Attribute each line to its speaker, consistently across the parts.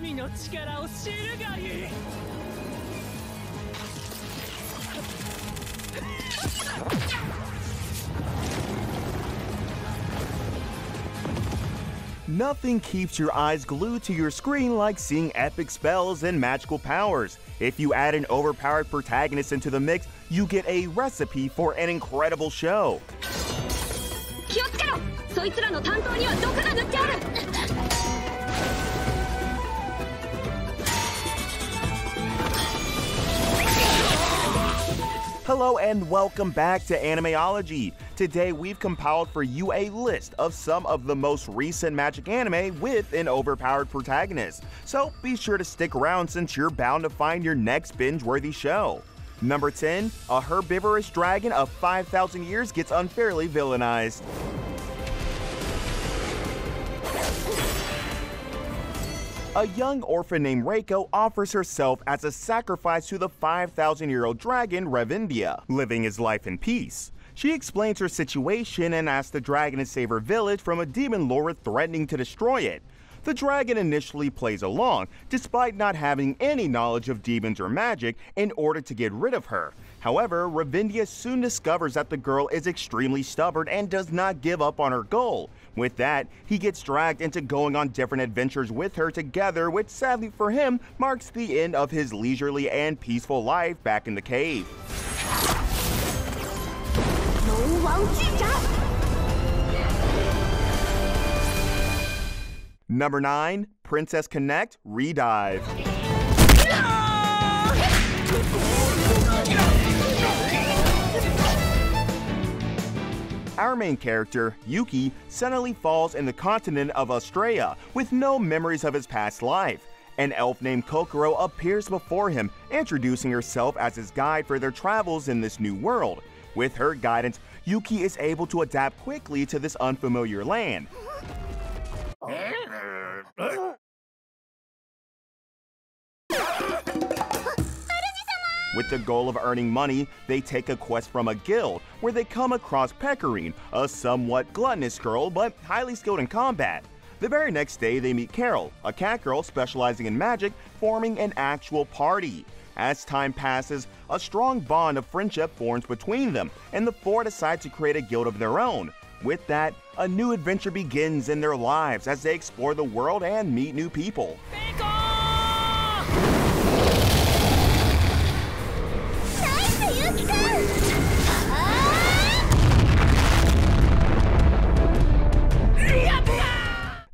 Speaker 1: 神の力を知るがいい。
Speaker 2: Nothing keeps your eyes glued to your screen like seeing epic spells and magical powers. If you add an overpowered protagonist into the mix, you get a recipe for an incredible show.
Speaker 3: 気をつけろ。そいつらの担当には毒が塗ってある。
Speaker 2: Hello and welcome back to Animeology. Today we've compiled for you a list of some of the most recent Magic anime with an overpowered protagonist. So be sure to stick around since you're bound to find your next binge-worthy show. Number 10, a herbivorous dragon of 5,000 years gets unfairly villainized. A young orphan named Reiko offers herself as a sacrifice to the 5,000-year-old dragon Revindia, living his life in peace. She explains her situation and asks the dragon to save her village from a demon lord threatening to destroy it. The dragon initially plays along, despite not having any knowledge of demons or magic, in order to get rid of her. However, Revindia soon discovers that the girl is extremely stubborn and does not give up on her goal. With that, he gets dragged into going on different adventures with her together, which sadly for him marks the end of his leisurely and peaceful life back in the cave. Number 9, Princess Connect Redive. Our main character, Yuki, suddenly falls in the continent of Australia with no memories of his past life. An elf named Kokoro appears before him, introducing herself as his guide for their travels in this new world. With her guidance, Yuki is able to adapt quickly to this unfamiliar land. With the goal of earning money, they take a quest from a guild, where they come across Pecorine, a somewhat gluttonous girl but highly skilled in combat. The very next day, they meet Carol, a cat girl specializing in magic, forming an actual party. As time passes, a strong bond of friendship forms between them, and the four decide to create a guild of their own. With that, a new adventure begins in their lives as they explore the world and meet new people.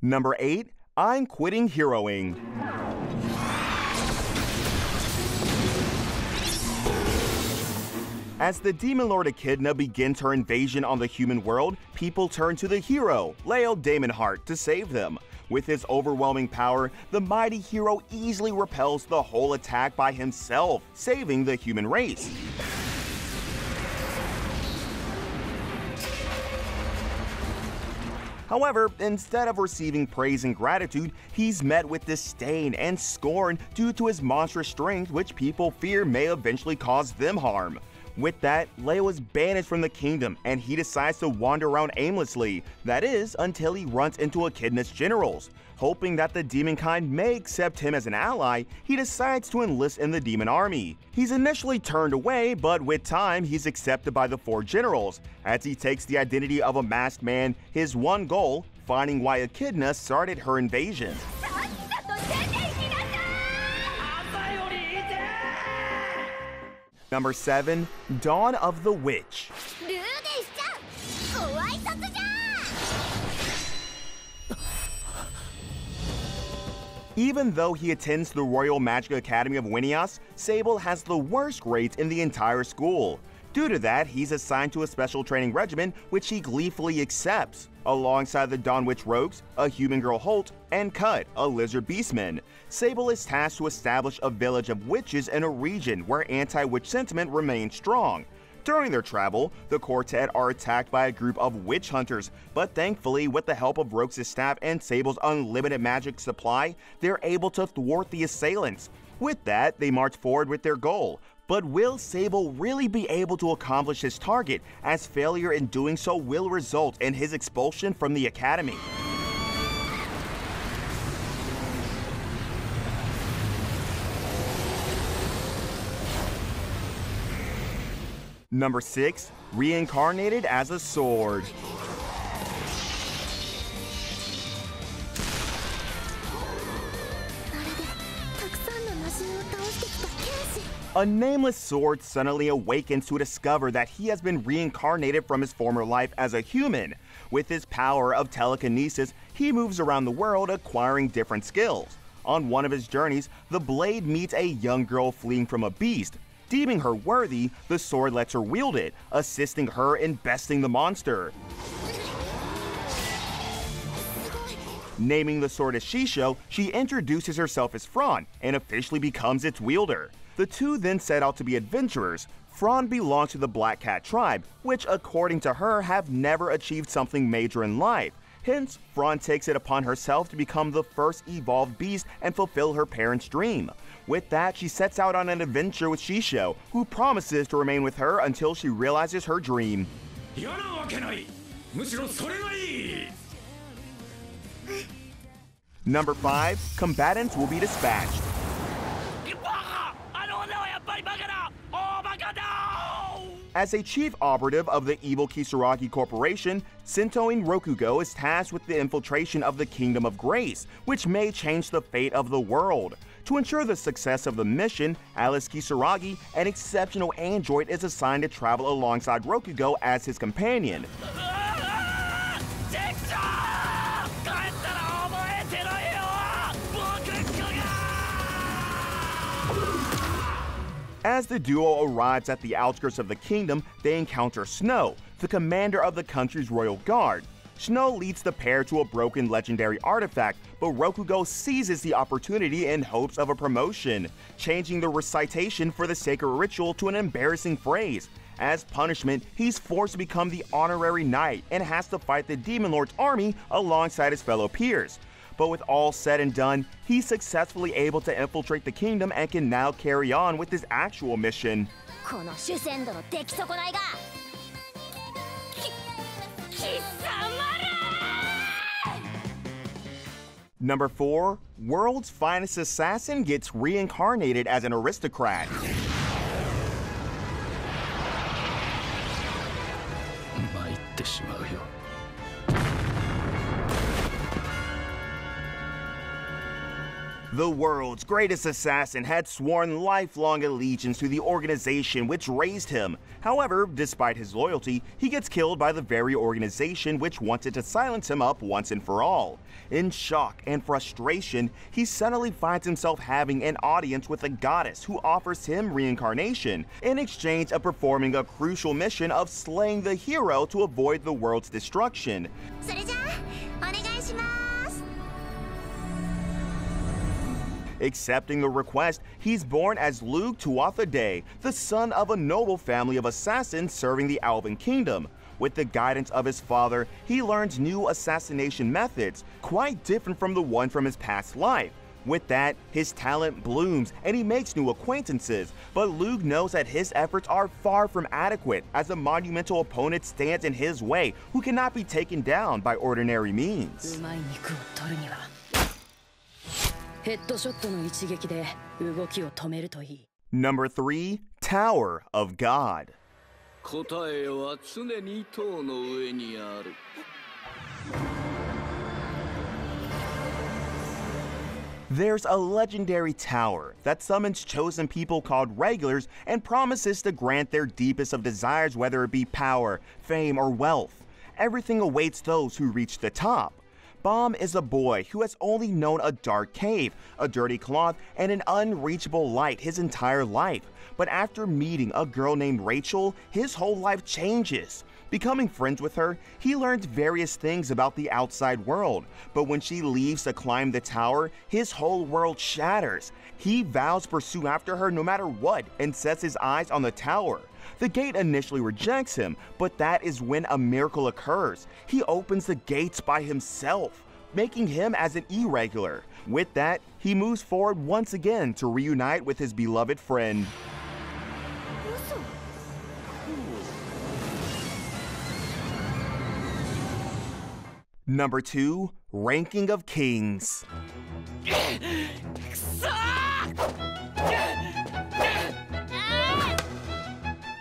Speaker 2: Number 8, I'm Quitting Heroing. As the demon lord Echidna begins her invasion on the human world, people turn to the hero, Leo Daemonheart, to save them. With his overwhelming power, the mighty hero easily repels the whole attack by himself, saving the human race. However, instead of receiving praise and gratitude, he's met with disdain and scorn due to his monstrous strength, which people fear may eventually cause them harm. With that, Leo is banished from the kingdom and he decides to wander around aimlessly, that is, until he runs into Echidna's generals. Hoping that the demon kind may accept him as an ally, he decides to enlist in the demon army. He's initially turned away, but with time, he's accepted by the four generals. As he takes the identity of a masked man, his one goal, finding why Echidna started her invasion. Number 7, Dawn of the Witch. Even though he attends the Royal Magic Academy of Winias, Sable has the worst grades in the entire school. Due to that, he's assigned to a special training regimen, which he gleefully accepts, alongside the Dawn Witch Rogues, a human girl Holt, and Cut, a lizard beastman. Sable is tasked to establish a village of witches in a region where anti-witch sentiment remains strong. During their travel, the quartet are attacked by a group of witch hunters, but thankfully, with the help of Rogues' staff and Sable's unlimited magic supply, they're able to thwart the assailants. With that, they march forward with their goal. But will Sable really be able to accomplish his target, as failure in doing so will result in his expulsion from the academy? Number 6. Reincarnated as a sword. A nameless sword suddenly awakens to discover that he has been reincarnated from his former life as a human. With his power of telekinesis, he moves around the world acquiring different skills. On one of his journeys, the blade meets a young girl fleeing from a beast. Deeming her worthy, the sword lets her wield it, assisting her in besting the monster. Naming the sword as Shisho, she introduces herself as Fran and officially becomes its wielder. The two then set out to be adventurers. Fran belongs to the Black Cat tribe, which according to her have never achieved something major in life. Hence, Fran takes it upon herself to become the first evolved beast and fulfill her parents' dream. With that, she sets out on an adventure with Shisho, who promises to remain with her until she realizes her dream. Number 5. Combatants will be dispatched. As a chief operative of the evil Kisaragi Corporation, Sentoin Rokugo is tasked with the infiltration of the Kingdom of Grace, which may change the fate of the world. To ensure the success of the mission, Alice Kisaragi, an exceptional android, is assigned to travel alongside Rokugo as his companion. As the duo arrives at the outskirts of the kingdom, they encounter Snow, the commander of the country's royal guard. Snow leads the pair to a broken legendary artifact, but Rokugo seizes the opportunity in hopes of a promotion, changing the recitation for the sacred ritual to an embarrassing phrase. As punishment, he's forced to become the honorary knight and has to fight the Demon Lord's army alongside his fellow peers. But with all said and done, he's successfully able to infiltrate the kingdom and can now carry on with his actual mission. Number 4. World's finest assassin gets reincarnated as an aristocrat. The world's greatest assassin had sworn lifelong allegiance to the organization which raised him. However, despite his loyalty, he gets killed by the very organization which wanted to silence him up once and for all. In shock and frustration, he suddenly finds himself having an audience with a goddess who offers him reincarnation in exchange of performing a crucial mission of slaying the hero to avoid the world's destruction. Accepting the request, he's born as Lug Tuatha Dé, the son of a noble family of assassins serving the Alban Kingdom. With the guidance of his father, he learns new assassination methods, quite different from the one from his past life. With that, his talent blooms and he makes new acquaintances, but Lug knows that his efforts are far from adequate as a monumental opponent stands in his way who cannot be taken down by ordinary means. Number 3. Tower of God. There's a legendary tower that summons chosen people called regulars and promises to grant their deepest of desires, whether it be power, fame, or wealth. Everything awaits those who reach the top. Bam is a boy who has only known a dark cave, a dirty cloth, and an unreachable light his entire life. But after meeting a girl named Rachel, his whole life changes. Becoming friends with her, he learns various things about the outside world. But when she leaves to climb the tower, his whole world shatters. He vows to pursue after her no matter what and sets his eyes on the tower. The gate initially rejects him, but that is when a miracle occurs. He opens the gates by himself, making him as an irregular. With that, he moves forward once again to reunite with his beloved friend. Number 2. Ranking of Kings.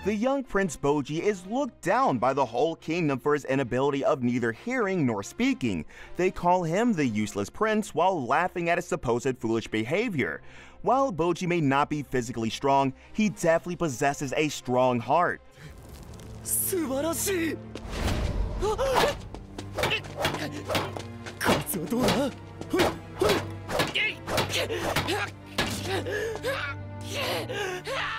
Speaker 2: The young Prince Boji is looked down by the whole kingdom for his inability of neither hearing nor speaking. They call him the useless prince while laughing at his supposed foolish behavior. While Boji may not be physically strong, he definitely possesses a strong heart.
Speaker 1: 素晴らしい。こいつはどうだ。ほいほい。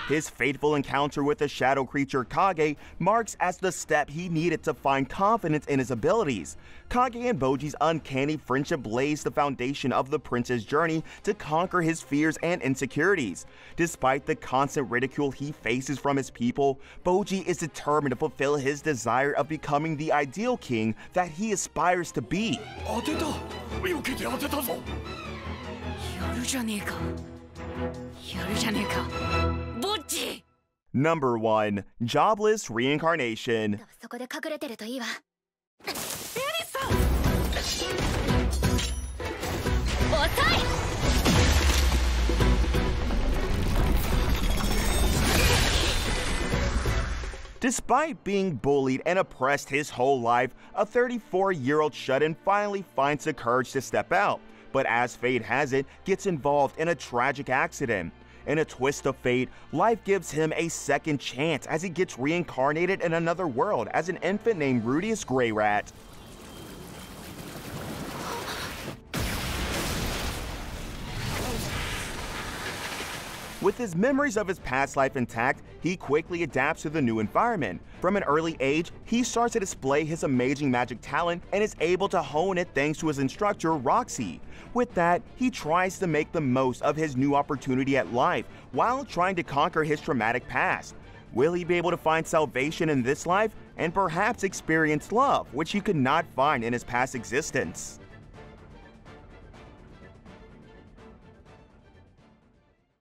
Speaker 2: His fateful encounter with the shadow creature Kage marks as the step he needed to find confidence in his abilities. Kage and Boji's uncanny friendship lays the foundation of the prince's journey to conquer his fears and insecurities. Despite the constant ridicule he faces from his people, Boji is determined to fulfill his desire of becoming the ideal king that he aspires to be.
Speaker 1: 当てた。避けて当てたぞ。やるじゃねえか。やるじゃねえか。ボッチ。
Speaker 2: Number 1. Jobless Reincarnation.
Speaker 3: そこで隠れてるといいわ。エリさん。遅い。
Speaker 2: Despite being bullied and oppressed his whole life, a 34-year-old shut-in finally finds the courage to step out, but as fate has it, gets involved in a tragic accident. In a twist of fate, life gives him a second chance as he gets reincarnated in another world as an infant named Rudeus Greyrat. With his memories of his past life intact, he quickly adapts to the new environment. From an early age, he starts to display his amazing magic talent and is able to hone it thanks to his instructor, Roxy. With that, he tries to make the most of his new opportunity at life while trying to conquer his traumatic past. Will he be able to find salvation in this life and perhaps experience love, which he could not find in his past existence?